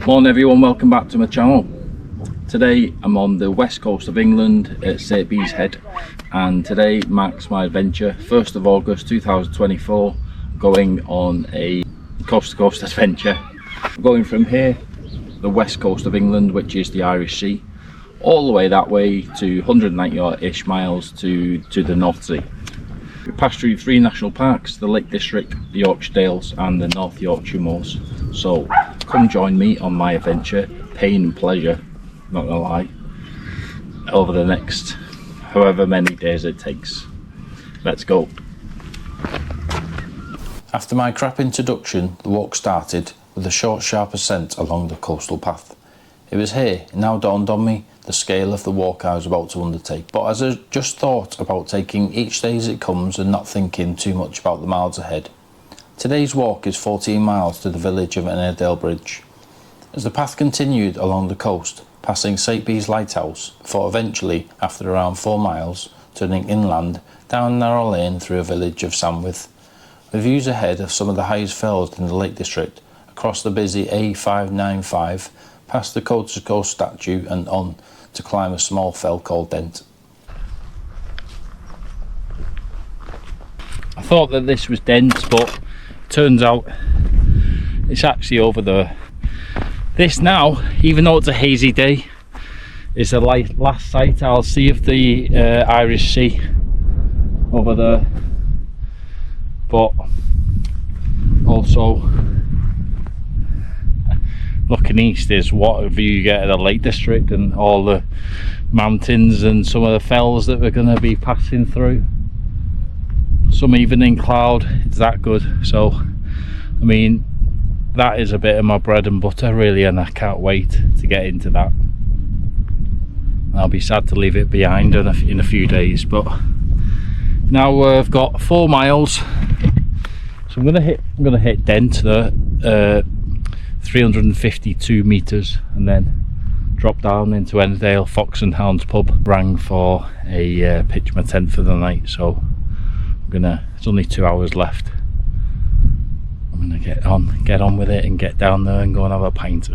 Morning everyone, welcome back to my channel. Today I'm on the west coast of England at St Bees Head, and today marks my adventure, 1st of August 2024, going on a coast to coast adventure. I'm going from here, the west coast of England, which is the Irish Sea, all the way that way to 190-ish miles to the North Sea. We passed through 3 national parks, the Lake District, the Yorkshire Dales and the North Yorkshire Moors. So come join me on my adventure, pain and pleasure, not gonna lie, over the next however many days it takes. Let's go. After my crap introduction, the walk started with a short sharp ascent along the coastal path. It was here it now dawned on me the scale of the walk I was about to undertake, but as I just thought about taking each day as it comes and not thinking too much about the miles ahead. Today's walk is 14 miles to the village of Ennerdale Bridge. As the path continued along the coast, passing St Bees Lighthouse, before eventually, after around 4 miles, turning inland down a narrow lane through a village of Sandwith, with views ahead of some of the highest fells in the Lake District, across the busy A595, past the coast to coast statue and on to climb a small fell called Dent. I thought that this was Dent, but turns out it's actually over there. This now, even though it's a hazy day, is the last sight I'll see of the Irish Sea over there. But also looking east is what a view you get of the Lake District and all the mountains and some of the fells that we're going to be passing through. Some even in cloud, it's that good. So I mean, that is a bit of my bread and butter really, and I can't wait to get into that. I'll be sad to leave it behind in a few days, but now I've got 4 miles, so I'm gonna hit Dent there, 352 meters, and then drop down into Ennerdale Fox and Hounds pub. Rang for a pitch my tent for the night, so it's only 2 hours left. I'm gonna get on with it and get down there and go and have a pint.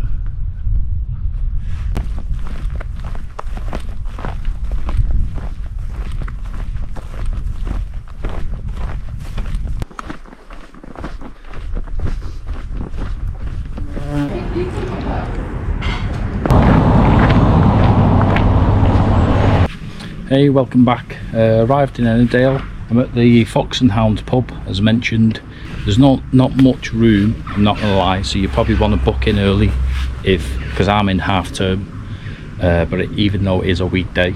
Hey, welcome back. Arrived in Ennerdale. I'm at the Fox and Hounds pub, as mentioned. There's not much room, I'm not gonna lie, so you probably want to book in early because I'm in half term, but even though it is a weekday,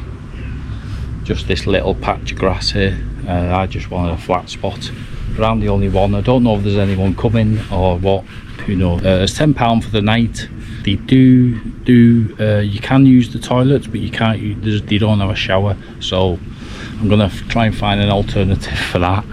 just this little patch of grass here, I just wanted a flat spot, but I'm the only one. I don't know if there's anyone coming or what, who knows. It's £10 for the night. They do you can use the toilets, but you can't they don't have a shower, so I'm gonna try and find an alternative for that.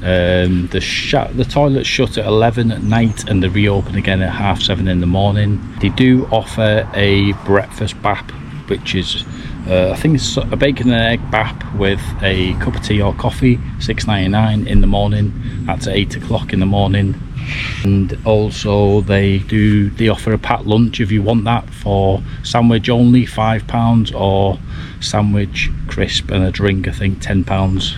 The toilets shut at 11 at night and they reopen again at 7:30 in the morning. They do offer a breakfast bap, which is I think it's a bacon and egg bap with a cup of tea or coffee, £6.99 in the morning. That's at 8 o'clock in the morning. And also they offer a packed lunch if you want that, for sandwich only £5, or sandwich, crisp and a drink I think £10.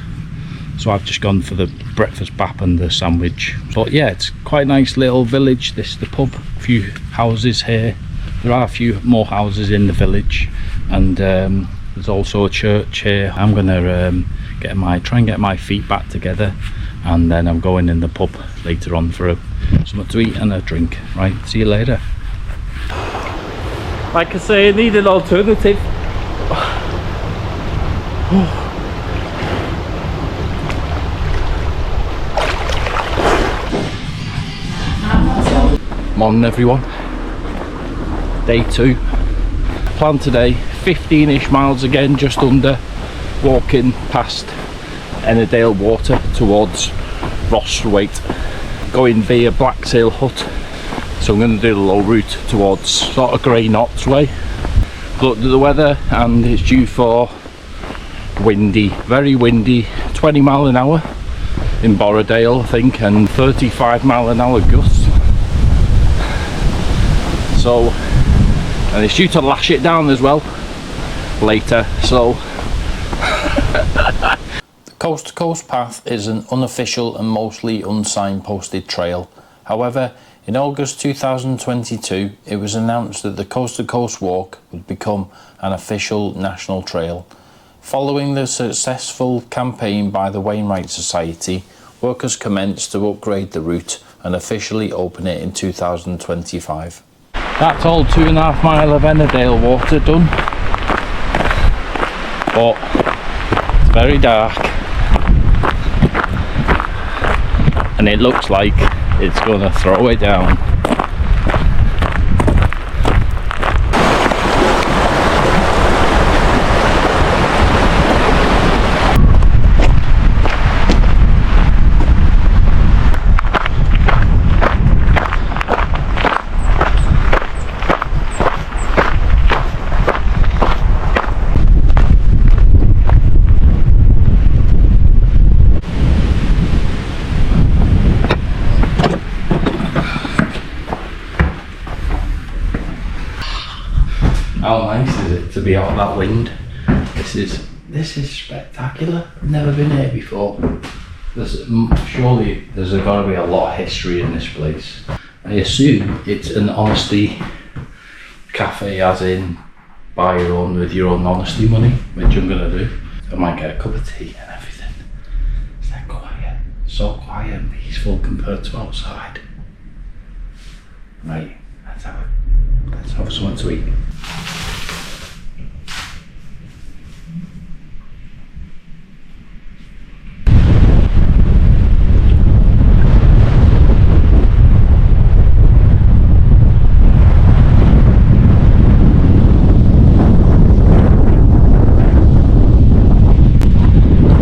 So I've just gone for the breakfast bap and the sandwich. But yeah, it's quite a nice little village. This is the pub, a few houses here. There are a few more houses in the village, and there's also a church here. I'm gonna try and get my feet back together, and then I'm going in the pub later on for something to eat and a drink. Right, see you later. Like I say, I need an alternative. Morning everyone, day 2. Plan today 15-ish miles again, just under, walking past Ennerdale Water towards Rosthwaite, going via Blacksail Hut. So I'm going to do the low route towards sort of Grey Knots way. Looked at the weather and it's due for windy, very windy, 20 mile an hour in Patterdale I think, and 35 mile an hour gusts. so, and it's due to lash it down as well later, so. The Coast to Coast Path is an unofficial and mostly unsignposted trail. However, in August 2022, it was announced that the Coast to Coast Walk would become an official national trail. Following the successful campaign by the Wainwrights Society, workers commenced to upgrade the route and officially open it in 2025. That's all 2.5 mile of Ennerdale water done, but it's very dark and it looks like it's gonna throw it down. How nice is it to be out of that wind? This is spectacular. I've never been here before. Surely there's got to be a lot of history in this place. I assume it's an honesty cafe, as in buy your own with your own honesty money, which I'm gonna do. I might get a cup of tea and everything. It's that quiet, so quiet and peaceful compared to outside. Right, let's have something to eat.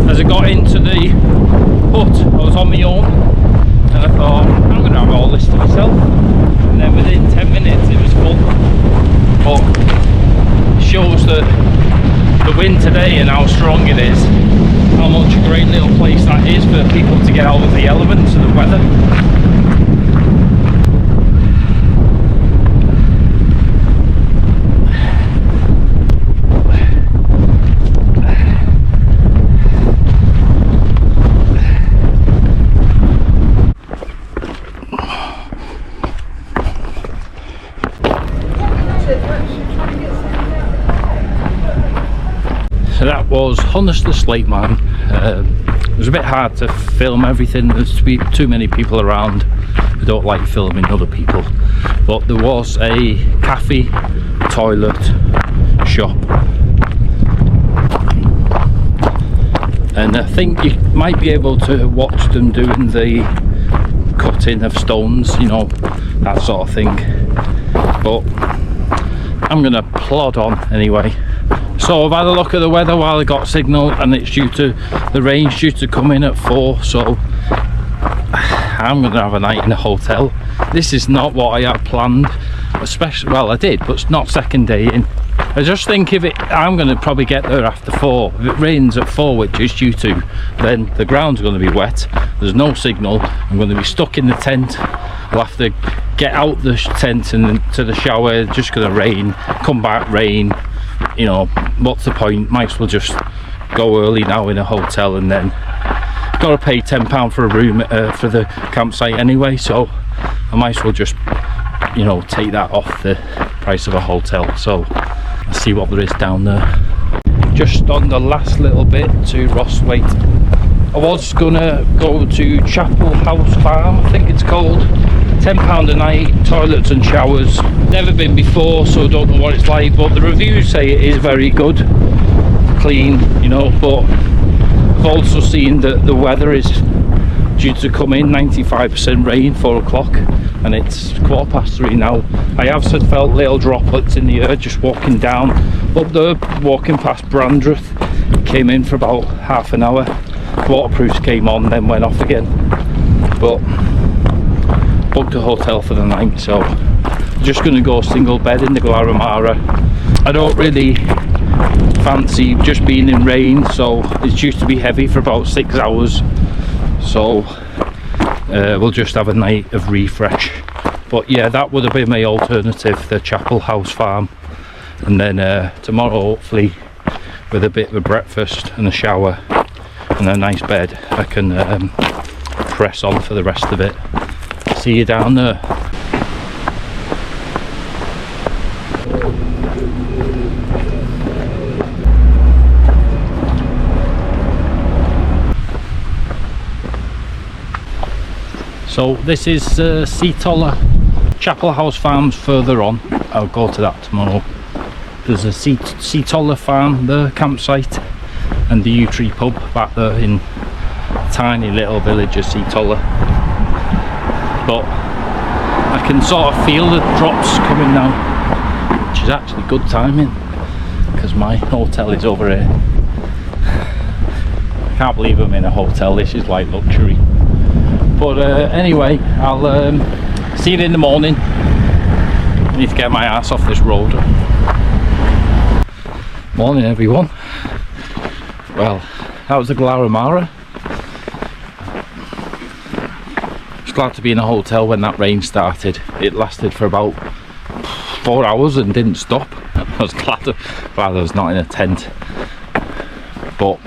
As I got into the hut, I was on my own and I thought, I'm going to have all this to myself, and then within 10 minutes it was full. But it shows that the wind today and how strong it is, how much a great little place that is for people to get out of the elements of the weather. So that was Honest the Slate Man. It was a bit hard to film everything. There's too many people around. I don't like filming other people. But there was a cafe, toilet, shop. And I think you might be able to watch them doing the cutting of stones, you know, that sort of thing. But I'm gonna plod on anyway. So I've had a look at the weather while I got signal, and it's the rain's due to come in at 4, so I'm gonna have a night in a hotel. This is not what I had planned, especially, well I did, but it's not second day in. I just think I'm gonna probably get there after 4. If it rains at 4, which is due to, then the ground's gonna be wet, there's no signal, I'm gonna be stuck in the tent. We'll have to get out the tent and to the shower, just gonna rain, come back, rain. You know, what's the point? Might as well just go early now in a hotel, and then gotta pay £10 for a room for the campsite anyway, so I might as well just, you know, take that off the price of a hotel. So let's see what there is down there. Just on the last little bit to Rosthwaite. I was gonna go to Chapel House Farm, I think it's called. £10 a night, toilets and showers. Never been before, so don't know what it's like, but the reviews say it is very good, clean, you know. But I've also seen that the weather is due to come in 95% rain, 4 o'clock, and it's 3:15 now. I have felt little droplets in the air just walking down up there, walking past Brandreth. Came in for about half an hour, waterproofs came on, then went off again. But booked a hotel for the night, so I'm just going to go single bed in the Grasmere. I don't really fancy just being in rain, so it's due to be heavy for about 6 hours, so we'll just have a night of refresh But yeah, that would have been my alternative, the Chapel House Farm. And then tomorrow, hopefully, with a bit of a breakfast and a shower and a nice bed, I can press on for the rest of it. See you down there. So this is Seatoller. Chapel House Farm's further on. I'll go to that tomorrow. There's a Seatoller Farm, the campsite, and the Yew Tree pub back there in tiny little village of Seatoller. But I can sort of feel the drops coming now, which is actually good timing because my hotel is over here. I can't believe I'm in a hotel. This is like luxury. But anyway, I'll see you in the morning. I need to get my ass off this road. Morning everyone. Well, that was the Glaramara. I was glad to be in a hotel when that rain started. It lasted for about 4 hours and didn't stop. I was glad I was not in a tent. But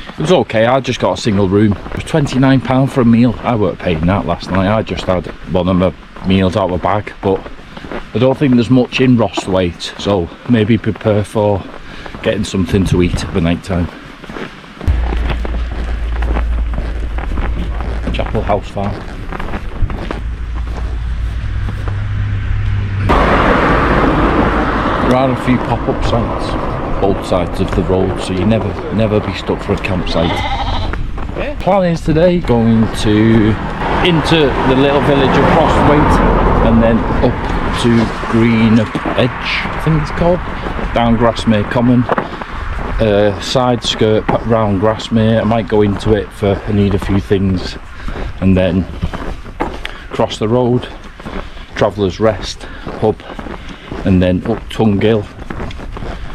it was okay. I just got a single room. It was £29 for a meal. I weren't paying that last night. I just had one of my meals out of a bag. But I don't think there's much in Rosthwaite, so maybe prepare for getting something to eat for night time. Chapel House Farm. There are a few pop-up sites both sides of the road, so you never be stuck for a campsite. Plan is today going into the little village of Rosthwaite and then up to Green Edge, I think it's called, down Grasmere Common, side skirt round Grasmere. I might go into it for I need a few things, and then cross the road, Traveller's Rest pub, and then up Tungill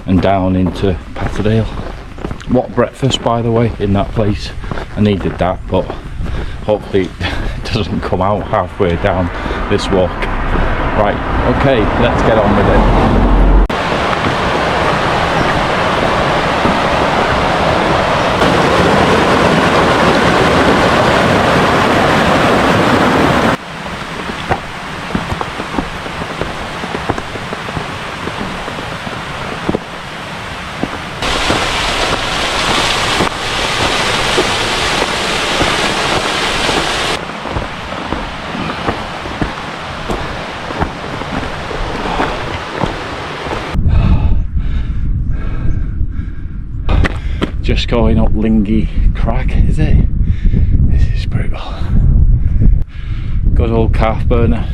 and down into Patterdale. What breakfast, by the way, in that place. I needed that, but hopefully it doesn't come out halfway down this walk. Right, okay, let's get on with it. Just going up Lingy Crag, is it? This is brutal. Good old calf burner.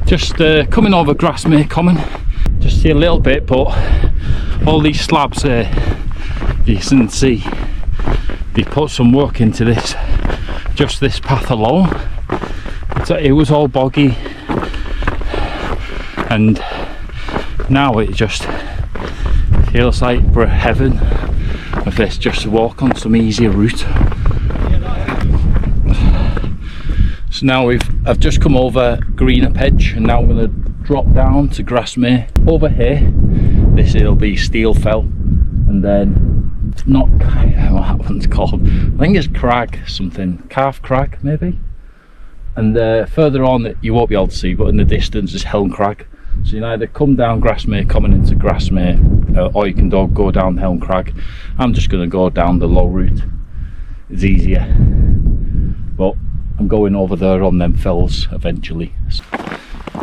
Just coming over Grasmere Common, just see a little bit, but all these slabs here, you can see they put some work into this, just this path alone. So it was all boggy, and now it just feels like we're heaven with this, just to walk on some easier route. So now I've just come over Green Edge, and now I'm going to drop down to Grasmere. Over here, it'll be Steel Fell, and then not what that one's called. I think it's Crag something, Calf Crag maybe. And further on, you won't be able to see, but in the distance is Helm Crag. So you can either come down Grasmere, coming into Grasmere, or you can go down Helm Crag. I'm just going to go down the low route. It's easier, but I'm going over there on them fells eventually.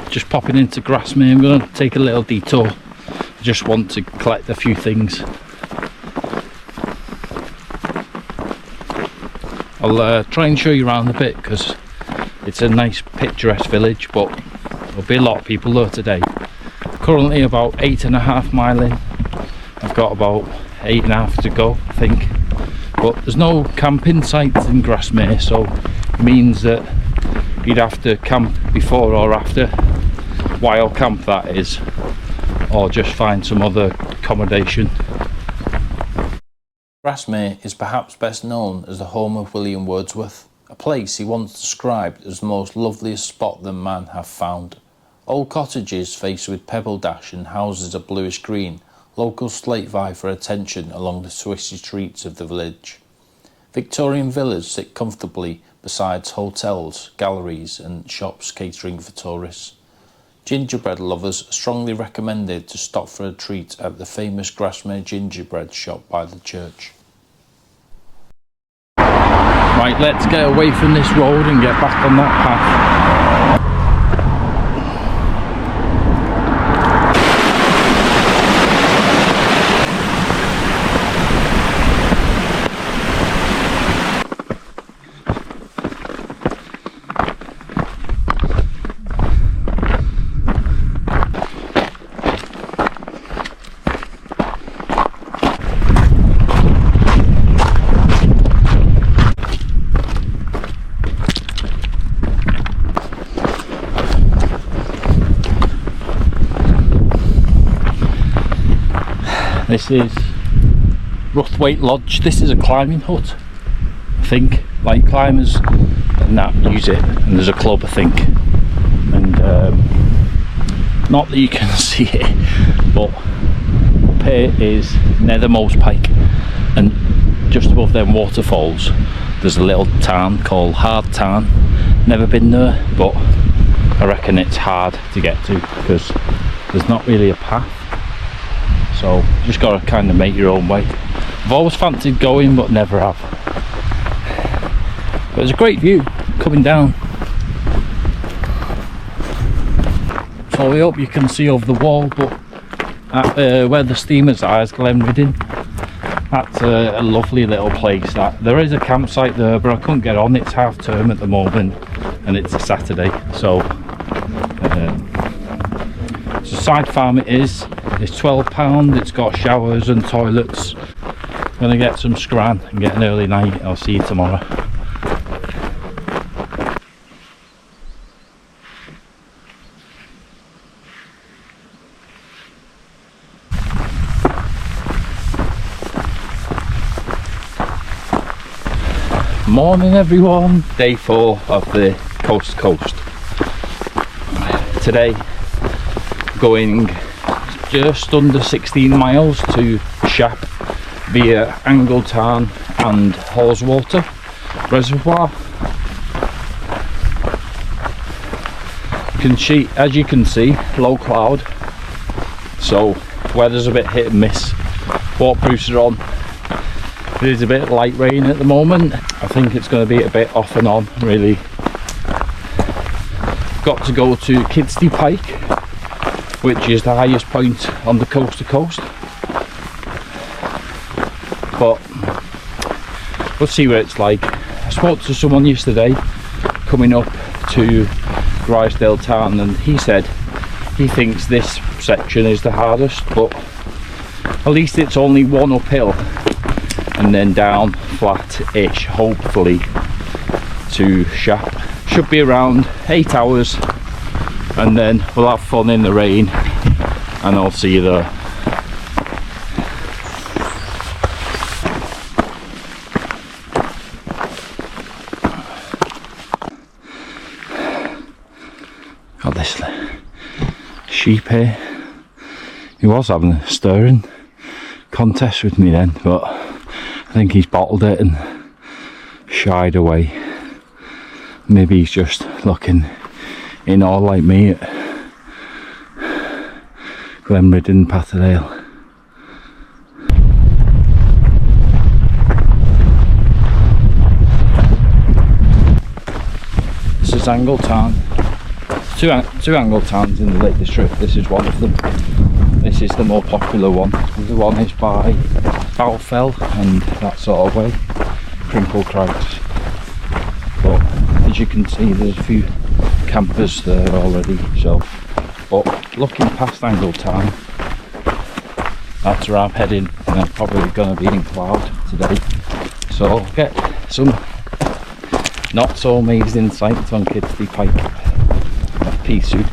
Just popping into Grasmere. I'm going to take a little detour. I just want to collect a few things. I'll try and show you around a bit because it's a nice picturesque village, but there'll be a lot of people there today. currently about 8.5 mile in. I've got about 8.5 to go, I think. But there's no camping sites in Grasmere, so it means that you'd have to camp before or after, wild camp that is, or just find some other accommodation. Grasmere is perhaps best known as the home of William Wordsworth, a place he once described as the most loveliest spot that man hath found. Old cottages faced with pebble dash and houses of bluish green, locals slate vie for attention along the twisty streets of the village. Victorian villas sit comfortably beside hotels, galleries and shops catering for tourists. Gingerbread lovers are strongly recommended to stop for a treat at the famous Grasmere gingerbread shop by the church. Right, let's get away from this road and get back on that path. This is Rosthwaite Lodge. This is a climbing hut, I think. Like climbers and that use it, and there's a club, I think. And not that you can see it, but up here is Nethermost Pike, and just above them waterfalls there's a little town called Hard Tarn. Never been there, but I reckon it's hard to get to because there's not really a path. So just got to kind of make your own way. I've always fancied going but never have. But it's a great view coming down. So I hope you can see over the wall, but at, where the steamers are is Glenriddin. That's a lovely little place. There is a campsite there, but I couldn't get on. It's half term at the moment and it's a Saturday. So it's a side farm it is. It's £12, it's got showers and toilets. Gonna get some scran and get an early night. I'll see you tomorrow. Morning everyone, day 4 of the coast to coast. Today going just under 16 miles to Shap via Angletarn and Haweswater Reservoir. As you can see, low cloud, so weather's a bit hit and miss. Waterproofs are on. It is a bit light rain at the moment. I think it's going to be a bit off and on, really. Got to go to Kidsty Pike, which is the highest point on the coast to coast. But we'll see what it's like. I spoke to someone yesterday coming up to Rysdale Town, and he said he thinks this section is the hardest, but at least it's only one uphill and then down flat-ish, hopefully, to Shap. Should be around 8 hours, and then we'll have fun in the rain, and I'll see you there. Got this sheep here. He was having a stirring contest with me then, but I think he's bottled it and shied away. Maybe he's just looking in awe like me at Glenriddin, Patterdale. This is Angletarn. Two Angletarns in the Lake District. This is one of them. This is the more popular one. The one is by Balfell and that sort of way, Crinkle Crags. But as you can see, there's a few campers there already, so but looking past Angle Town, that's where I'm heading, and I'm probably going to be in cloud today, so I'll get some not so amazing sights on Kidsty, Pike, pea soup.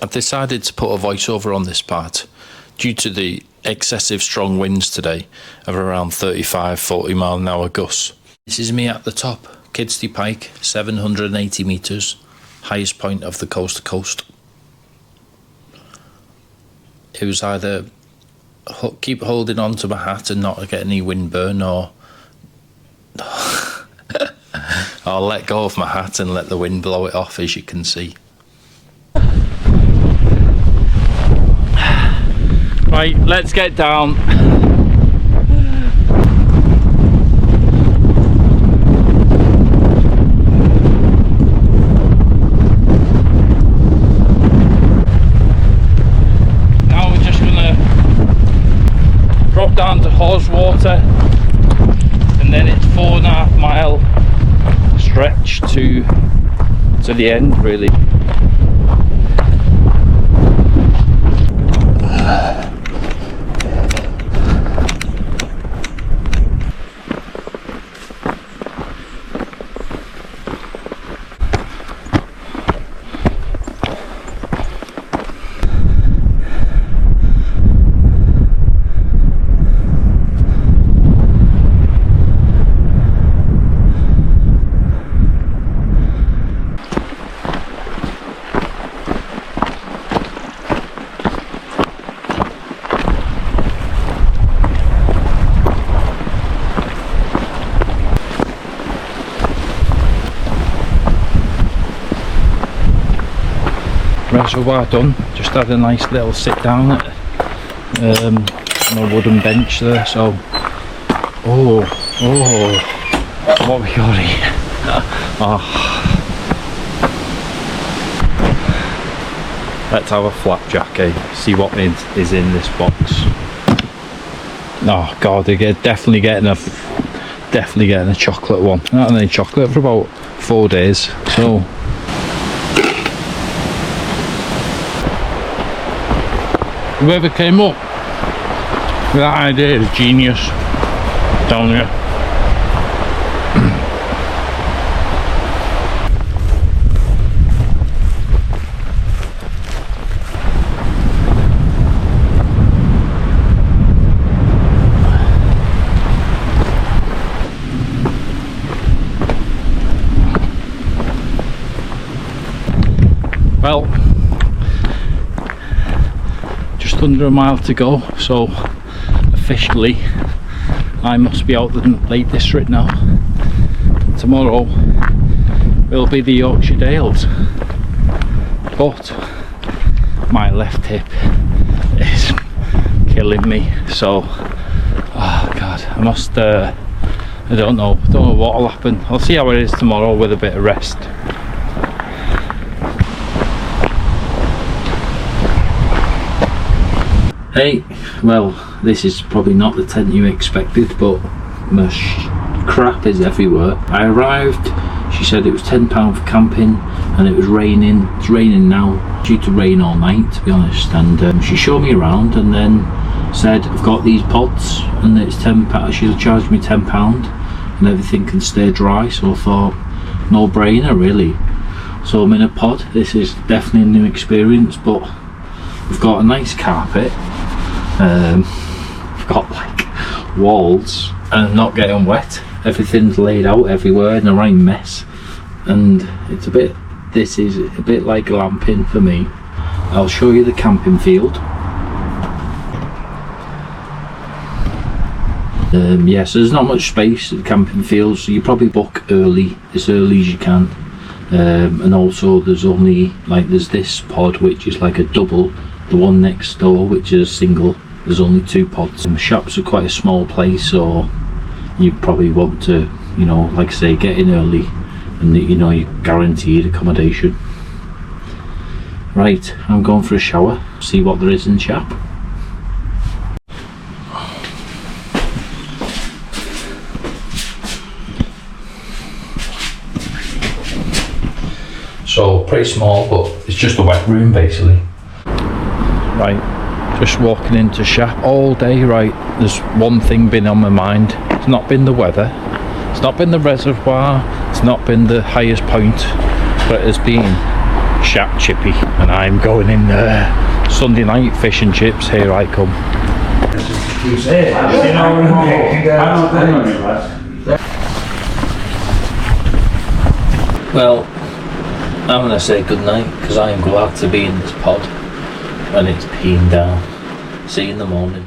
I've decided to put a voiceover on this part due to the excessive strong winds today of around 35-40 mile an hour gusts. This is me at the top, Kidsty Pike, 780 metres, highest point of the coast to coast. It was either keep holding on to my hat and not get any wind burn, or I'll let go of my hat and let the wind blow it off, as you can see. Right, let's get down. Now we're just gonna drop down to Rosthwaite, and then it's 4.5 mile stretch to the end, really. Reservoir done. Just had a nice little sit down at on a wooden bench there. So, what we got here? Let's have a flapjack, eh? See what is in this box. Oh god, they're definitely getting a chocolate one. Not any chocolate for about 4 days. So. Whoever came up with that idea is genius, I'm telling you. Well, just under a mile to go, so officially I must be out of the Lake District now. Tomorrow will be the Yorkshire Dales, but my left hip is killing me, so oh god, I must I don't know what will happen. I'll see how it is tomorrow with a bit of rest. Hey, well, this is probably not the tent you expected, but my crap is everywhere. I arrived, she said it was £10 for camping, and it was raining. It's raining now, due to rain all night, to be honest, and she showed me around and then said, I've got these pods, and it's £10, she'll charge me £10, and everything can stay dry, so I thought, no brainer really. So I'm in a pod. This is definitely a new experience, but we've got a nice carpet. We've got like walls and not getting wet. Everything's laid out everywhere in the right mess. and it's a bit, this is a bit like glamping for me. I'll show you the camping field. Yes, there's not much space at the camping field, so you probably book early, as early as you can. And also there's only, like, there's this pod which is like a double, the one next door which is a single. There's only 2 pods. Shops are quite a small place, so you probably want to, you know, like I say, get in early, and you know you're guaranteed accommodation. Right, I'm going for a shower, see what there is in Shap. So pretty small, but it's just a wet room basically. Right, just walking into Shap all day. Right, there's one thing been on my mind. It's not been the weather, it's not been the reservoir, it's not been the highest point, but it has been Shap Chippy, and I'm going in there. Sunday night fish and chips, here I come. Well, I'm going to say goodnight because I am glad to be in this pod when it's peeing down. See you in the morning.